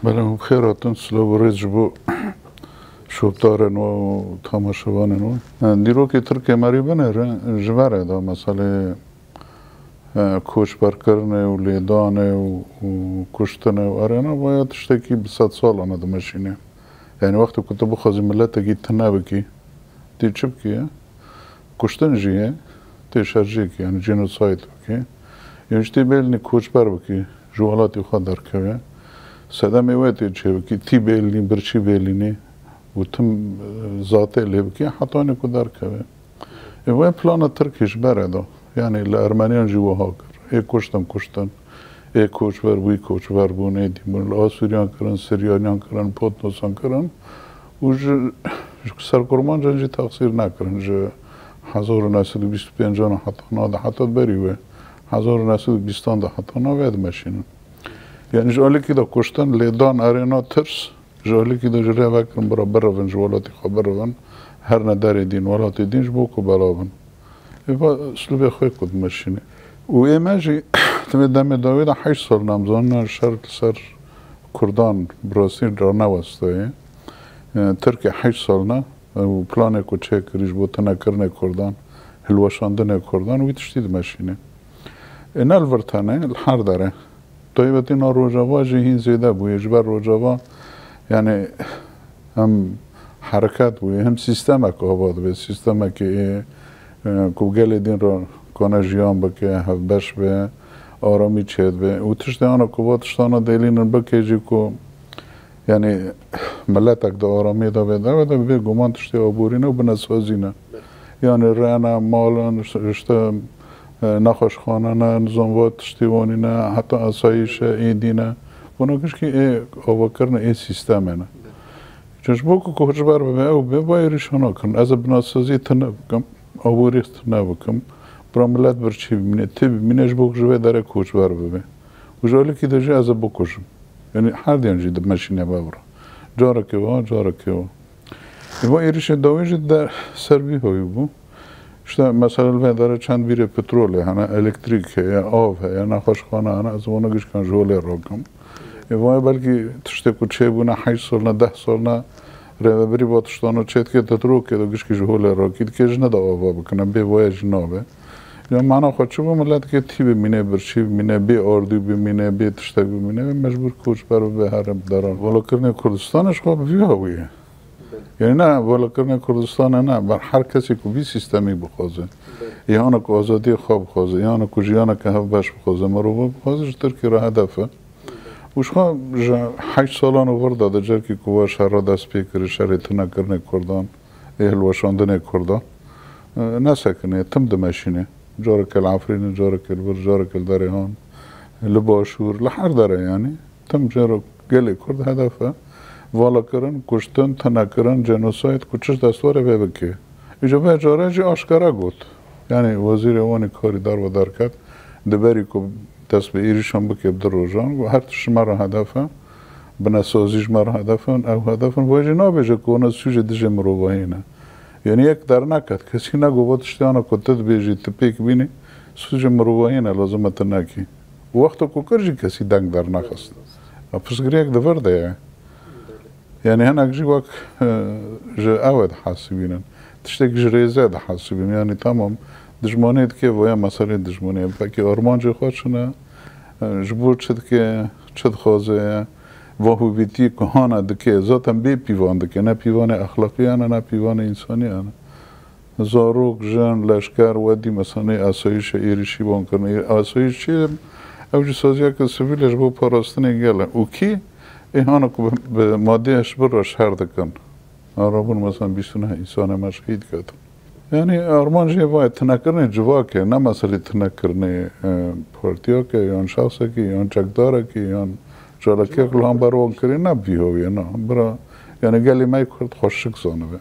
بله بخیراتون سلام رجبو شوبتارن و تماشاوانن و دیرو که ترکیه مری بنه جواره دا مثلا کوچ برکرنه و لیدانه و کشتنه و آره نه باید تشتکی 100 سال آمده ماشینه یعنی وقتی که تو بخوازی ملت گی تنه بکی دی چه بکیه کشتن جیه تی شرجی کی یعنی جنوساید بکی یعنی تی بیلنی کوچ بر بکی جوالاتی خود درکوه سدام ایواتی چه بکی تی بیلنی برچی بیلنی و تم ذاته لی بکی حتی نکو درکوه ایوه پلان ترکیش بره دا یعنی لارمانیان جوها کر ای کشتن ای کوچ بر بوی کوچ بر بونه دیمون آسوریان کرن سریانیان کرن پوتنوسان کرن و سرکرمان جنجی تقصیر نکرن جه 1925 حتی ناده حتی بریوه 1920 ده حتی نوید ماشینن یعنی جالی که دا کشتن لیدان ارینا ترس جالی که دا جره وکرن برا برون جوالاتی خبر برون هر نداری دین والاتی دینش بوکو بلاون ایوا سلوبی خوی کد ماشینه و ایماجی تمی دم داوید 8 سال نامزان شرط سر کردان براسی را نوستایی ترکی 8 سال نه و پلانه کو چه کریش بو تنکرنه کردان هلوشاندنه کردان و تشتید ماشینه این الورتانه الحر داره طیبتی نا روجاوا جهین زیده بوی جبر روجاوا یعنی هم حرکت بوی هم سیستم که آباد به سیستم که کوگل دین رو کنه جیان بکه هفبش به آرامی چید به و تشتی آنها که تشتانا دیلینن بکه جی که یعنی ملت اک دا آرامی دا بده و دا به گمان تشتی آبورینه و بنسازینه یعنی رانه مالن رشته نخوش خانه نه نظاموات تشتیوانی نه حتی اسایش ایدینه اونا کش که آوا کرنه ای سیستمه نه چونش بوکو کوچ بر به او به بایریشانا کرن از بناسازی تنه بکم آبوریست تنه بکم برا ملت برچی ببینه تی ببینهش بوک جوه داره کوچ بر به و جالی که دجی از بکشم یعنی هر دیان جی ده ماشینه بابرا جاره که و و ایریش داویج در سربی هایی بو işte mesela dاره چند بیره پتروله هنه الکتریک یا آب یا نخوشخانه هنه از اونا گشکن جوله راکم وای بلکه تشته کو چه بونه 8 سال نه 10 سال نه رو بری با تشتانو چت که تترو که دو گشکی جوله راکید که جنه دا آبا بکنه به وای جنابه یا معنا خود چه ملت که تی بمینه برچی بمینه به اردو بمینه به تشته بمینه مجبور کوچ بر به هرم دارن والا کرنه کردستانش خواب ویهویه یعنی نه والا کرنه کردستان نه بر هر کسی که بی سیستمی بخوازه یا آنها که آزادی خواب بخوازه یا آنها که جیانه که هفت بخوازه مروبا بخوازه جتر که را هدفه وش خواه 8 سالان ورد داده جر که کوه شهر را دست پیکره شهر تنه کرنه کردان اهل وشاندنه کردان نسکنه تم دمشینه جاره کل عفرین جاره کل بر جاره کل داره هان لباشور لحر داره یعنی تم جاره گلی کرد هدفه والا کرن کشتن تنه کرن جنوساید کچش دستواره ببکه ایجا به جاره جی آشکاره گود یعنی وزیر اوانی کاری دار و دار کرد دبری که دست به ایریشان بکه بدر روزان و هر تش مرا هدفه بناسازیش مرا هدفه او هدفه ویجی نابیجه که اونا سوژه دیجه مروباهینه یعنی یک در نکد کسی نگو باتشتی آنا کتت بیجی تپیک بینی سوژه مروباهینه لازمت نکی وقتا که کرجی کسی دنگ در نخست پسگری یک دورده یعنی هنگ جی وقت جه اوید حاسبینن تشتک جریزه ده حاسبین یعنی تمام دجمانید که ویا مسئله دجمانید بکی آرمان جه خودشونه جبور چد که چد خوازه واهو بیتی که هانه دکه ذاتم بی پیوان دکه نه پیوان اخلاقی هنه نه پیوان انسانی هنه زاروک جن لشکر ودی مثلا اسایش ایریشی بان کرنه اسایش چی اوجی سازیه که سویلش بو پاراستنه گله او کی ایهانه که به ماده اشبر را شهر دکن آرابون مثلا 29 انسان ما شهید کرد یعنی آرمان جه باید تنکرنه جواکه نه مسئله تنکرنه پارتیا که یان شخصه که یان چکداره که یان جالکه کلان بروان کری نبی هویه نه برا یعنی گلی مای کرد خوشک زانه به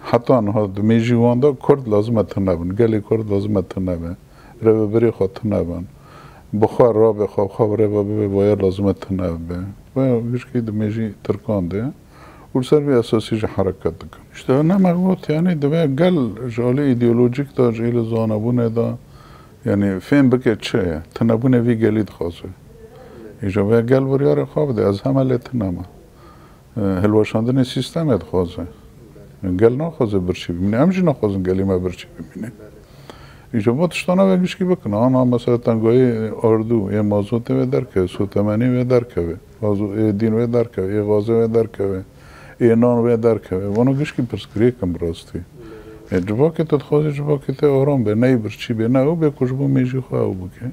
حتی آنها دمیجی وانده کرد لازمت نبن گلی کرد لازمت نبن رو بری خود نبن بخواه را بخواه خواه رو به باید لازمت نبن و ویشکی دمیجی ترکانده ورسر بی اساسی جه حرکت دکن اشته نه مقبوط یعنی دوی گل جاله ایدئولوژیک دا جیل زانبونه دا یعنی فهم بکه چه تنبونه وی گلید خواسته ایجا به گل بریار خواب ده از همه لیت نامه هلوشاندن سیستم خوازه گل نخوازه برچی ببینه همچی نخوازن گلی ما برچی ببینه ایجا با تشتانه بگیش کی بکنه آنها مثلا تنگوی اردو یه موضوع ته درکه سوتمنی و درکه موضوع دین و درکه یه غازه و درکه یه نان و درکه وانو گیش کی پرسکری کم راستی جوا که تو خوازه جوا که تو آرام به نه برچی به نه او به کجبو میجی خواه بکه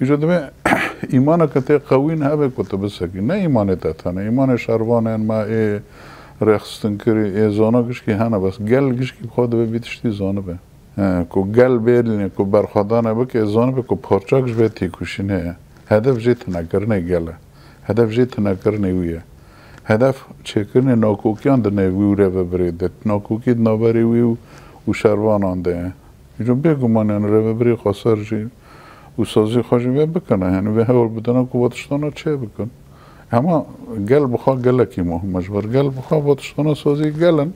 ایجا دمه ایمان که قوین هبه کتا بسکی نه ایمان تاتانه ایمان شروانه ما رخصتن کری زانه گش کی هنه بس گل گش کی خود به بیتشتی زانه به کو گل بیرینه کو برخوادانه بکه زانه به کو پارچاکش به تیکوشینه هدف جیت نکرنه گله هدف جیت نکرنه ویه هدف چکرنه ناکوکیان دنه ویوره ببریده ناکوکی نابری ویو و شروان آنده ایجا بگو من یعنی رو ببری خسار جی و سازی خوشی بکنه یعنی به هول بدنه که واتشتانه چه بکن اما گل بخواه گله کی مجبور گل بخواه واتشتانه سازی گلن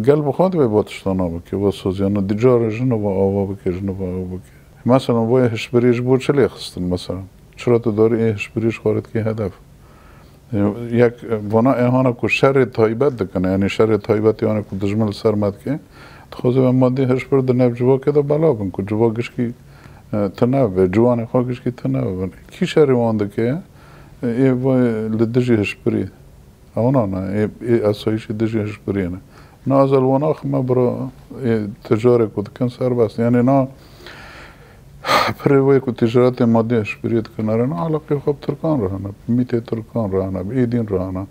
گل بخواه به واتشتانه بکی و سازی انا دیجار جنو با آوا بکی جنو با آوا بکی مثلا وای هشبریش بود چلی خستن مثلا چرا تو داری هشبریش خورد که هدف یک وانا ایهانا کو شر تایبت دکنه یعنی شر تایبت یعنی کو دجمل سرمد که تخوزه به مادی هشبر دنب جوا که دا بلا بن کو جوا گش کی تناوه جوان خواهش کی تناوه کی شر وانده که ای وای لدجی هشبری اونا نه ای اسایش دجی هشبری نه نه از الوانا خما برا تجاره کود کن سر بست یعنی نه پروی کو تجارت مادی هشبریت کناره نه علاقه خوب ترکان رهانه میت ترکان رهانه به ایدین رهانه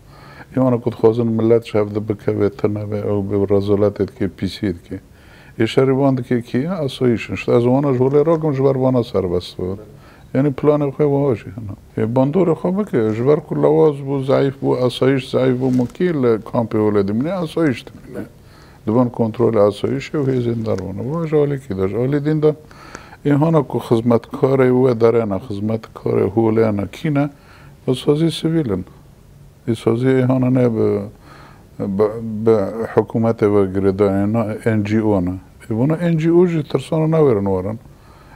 ایمان کود خوازن ملت شفته بکوه تناوه او به رزالتت که پیسید که یه شری باند که کیه اسایشن شد از وانا جوله راگم جبر وانا سر بست بود یعنی پلان خواه وهاشی باندور خواه که جبر که لواز بو ضعیف بو اسایش ضعیف بو مکیل کامپی ولده منه اسایش دمینه دوان کنترل اسایش و هیزین در وانا و جالی که داشت آلی دین دا اینهانا که خدمتکار و داره نه خدمتکار هوله نه کی نه و سازی سویلن این سازی اینهانا نه به حکومت و گرده نه NGO نه وانا NGO جی ترسانو نویرن وارن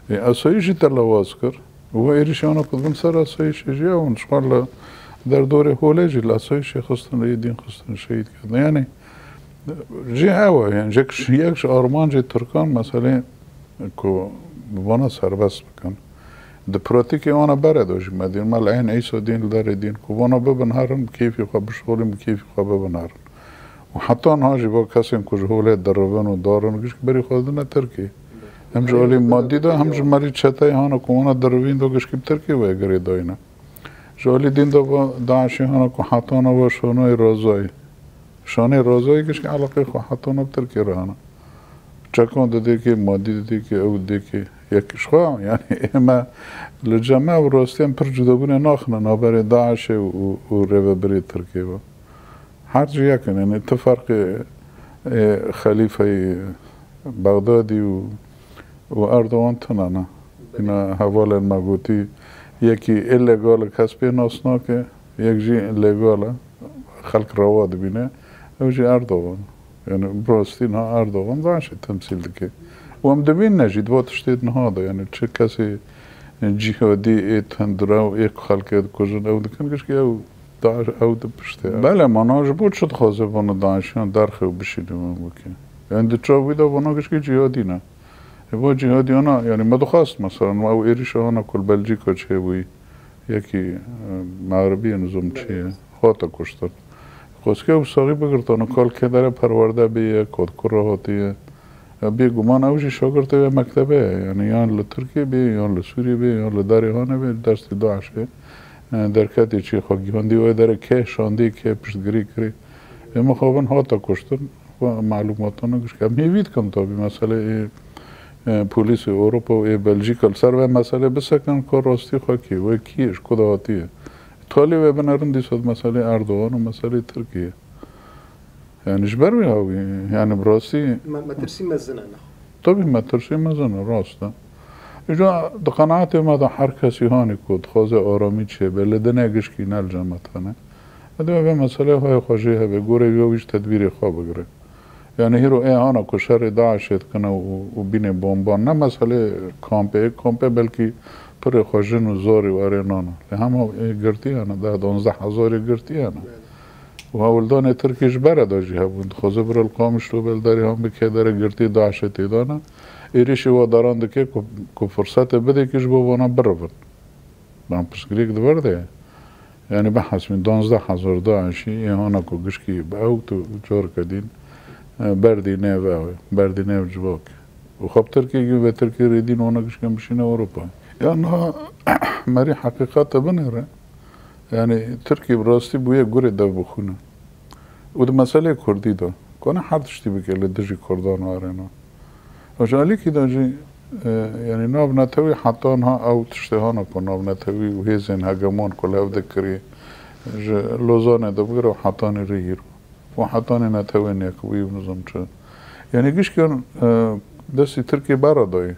اسایشی تر لواز کر و ایریشانا کدوم سر اسایش جی اون شغال در دور هوله جی لاسایش خستن لیدین خستن شهید کردن یعنی جی هوا یعنی یکش آرمان جی ترکان مثلا که وانا سربست بکن ده پراتیک وانا بره داشت مدین مال این ایسا دین داره دین که وانا ببنهارن کیفی خواه بشغولیم کیفی خواه ببنهارن و حتی آنها جی با کسی که هوله درون و دارن گشت بری خودن ترکی همچه اولی مادی دا همچه مری چطای هانا که وانا دروین دا گشت ترکی و اگری داینا جالی دین دا با داعشی هانا که حتانا و شانای رازای شانه رازای گشت علاقه خو حتانا ترکی رهانا چکان داده که مادی داده که او داده که یکیش خواه یعنی اما لجمع و راستی هم پر جدابونه ناخنه نابر داعش و رو بری ترکی با هر جا یکن یعنی اتفاق خلیفه بغدادی و اردوان تنانه اینا حوال مگوتی یکی ایلیگال کسبی ناسنا که یک جی ایلیگاله خلق رواد بینه او جی اردوان یعنی براستی نه اردوان داشت تمثیل دکه و هم دبین نجید با تشتید نهاده یعنی چه کسی جهادی ایت هندرا و یک خلق کجن او دکن کش که او داعش او دپشته بله مناج بود شد خوازه بانو داعشیان درخه و بشیدیم هم بکن یعنی دچا بیده بانو کش که جهادی نه و جهادی آنها یعنی مدخواست مثلا و او ایریش آنها کل بلژیکا چه بوی یکی معربی نظام چیه خواهد کشتن خواسته او ساقی بگرتانو کال که داره پرورده بیه کدکر راحتیه بی گمان اوشی شاگرده به مکتبه یعنی یان لترکیه بی یان لسوریه بی یان لداریهانه بی درستی داعشه درکتی چی خواهی و داره که شاندی که پشتگری کری اما خوابن ها تا کشتن و معلوماتانو گوش که میوید کم تابی مسئله پولیس اروپا و بلژیکال سر و مسئله بسکن کار راستی خواهی و کیش کداهاتیه تالی و بنارن دیساد مسئله اردوان و مسئله ترکیه یعنی جبر میهاوی یعنی براستی مترسی مزنه طبعی مترسی مزنه راسته اینجا قناعت ما دا هر کسی هانی کد خواه آرامی چیه بله دنگش کی نل جمعت هنه ادوه به مسئله های خوشی ها بگوره یویش تدبیر خواه بگره یعنی هیرو هانا که شر داعشت کنه و بین بومبان نه مسئله کامپه بلکه پر خوشن و زاری واره نانا همه گرتی هنه ده 12,000 گرتی هنه و ولدان ترکیش بره داجی هبوند خوزه برال قامش رو بلداری هم بکه داره گرتی داعشتی دانه ایریشی و داران دکه که فرصت بده کش بوانا برون من پسگریک دورده یعنی بحث من 12,000 داعشی یه هانا که گشکی باو تو جور کدین بردی نیو اوه بردی نیو جواک و خب ترکیه گیم به ترکیه ریدین هانا گشکم بشینه اروپا یعنی مری حقیقت بنره یعنی ترکیه براستی بویه گوری دو بخونه و ده مسئله کردی دا کنه هر تشتی بکه لدجی کردان وارنا وجالی که داجی یعنی ناب نتوی حتی آنها او تشتی ها نکن ناب نتوی و هیزین هگمون کل او دکری لوزانه دا بگره و حتانی ریگیرو و حتانی نتوی نیکوی و نظام چه یعنی گیش که دستی ترکیه برا دایی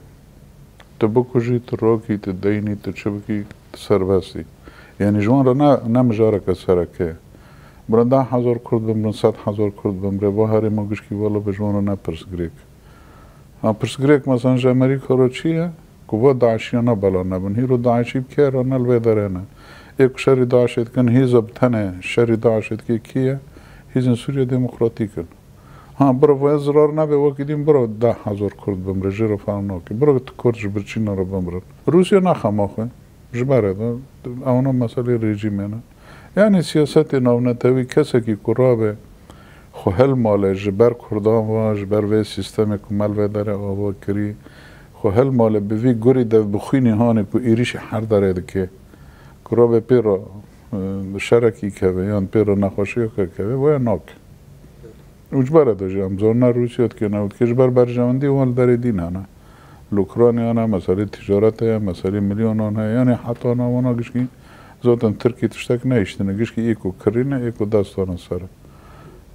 تبکوشی تراکی تدینی تچبکی سربستی یعنی جوان را نمجاره که سرکه برای 10,000 کرد بمرن 100,000 کرد بمره با هر ما گشکی والا به جوان را نپرس گریک پرس گریک مثلا جا امریکا رو چیه؟ که با داعشی ها بلا نبن هی رو داعشی بکه را نلوه داره نه ایک شری داعشید کن هیز ابتنه شری داعشید که کیه؟ هیزن سوریا دموکراتی کن برای و ازرار نبه وکیدیم برای 10,000 کرد بمره جیرو فهم ناکی برای کردش برچین را بمرن روسیا نخماخه جبره دا اونا مسئله رژیمه نه یعنی سیاست ناونتوی کسی که کرابه خو هل ماله جبر کردان و جبر وی سیستم کمال و داره آوا کری خو هل ماله بوی گوری ده بخوینی هانه که ایریش هر داره ده که کرابه پیرا شرکی که یان پیرا نخوشی که و ناک اجباره دا جام زورنا روسیات که نود که جبر برجواندی وال داره دین هنه لوکرانیانا مسئله تجارت ها مسئله میلیونان ها یعنی حتی آنها گشکی زودن ترکی تشتک نیشتنه گشکی ایکو کرینه ایکو دستان سره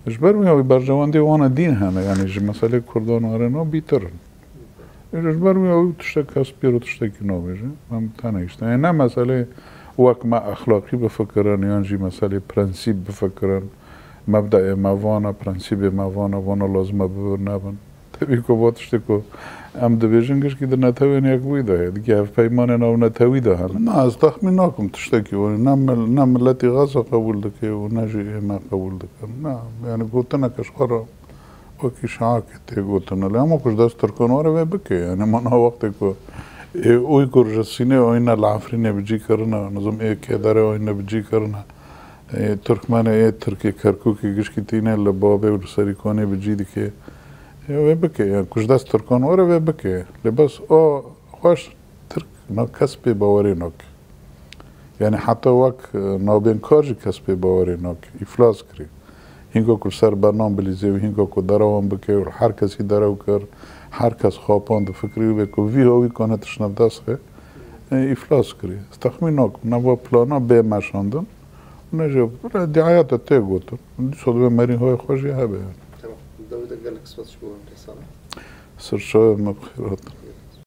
اجبر میاوی برجوانده وانا دین هنه یعنی مسئله کردان و ارنا بیترن اجبر میاوی تشتک کس پیرو تشتکی نو بیشه من تنیشتن یعنی نه مسئله وقت ما اخلاقی بفکرن یعنی مسئله پرنسیب بفکرن مبدأ موانا پرنسیب موانا وانا لازمه ببر نبن تبی که باتشتی که ام دویژنگش که در نتوین یک بویده دیگه پیمان ناو نتوی ده هم نه از تخمین نکم تشتکی و نه ملتی غزه قبول دکه و نه جیه ما قبول دکه نه یعنی گوتنه کشخارا وکی شاکتی گوتنه لی اما کش دست ترکنواره وی بکه یعنی من ها وقتی که اوی کرجسینه اوینا لعفرینه بجی کرنه نظام ایک اداره اوینا بجی کرنه ترکمانه ای ترکی کرکوکی گشکی تینه لبابه و سریکانه بجی دیگه وی بکه یعنی کش دست ترکان واره وی بکه لباس او خوش ترک نا کسب باوری ناک یعنی حتی وقت نابین کارجی کسب باوری ناک افلاس کری هنگا که سر برنامه بلیزه و هنگا که دراوان بکه و هر کسی دراو کر هر کس خواباند فکری و بکه وی هاوی کنه تشنب دست خه افلاس کری استخمی ناک نوا پلانا به مشاندن نجا دعایت تا گوتن صدوه مرین های خوشی هبه داود قال لك صوت شو رسالة؟ سر شوية ما بخيرات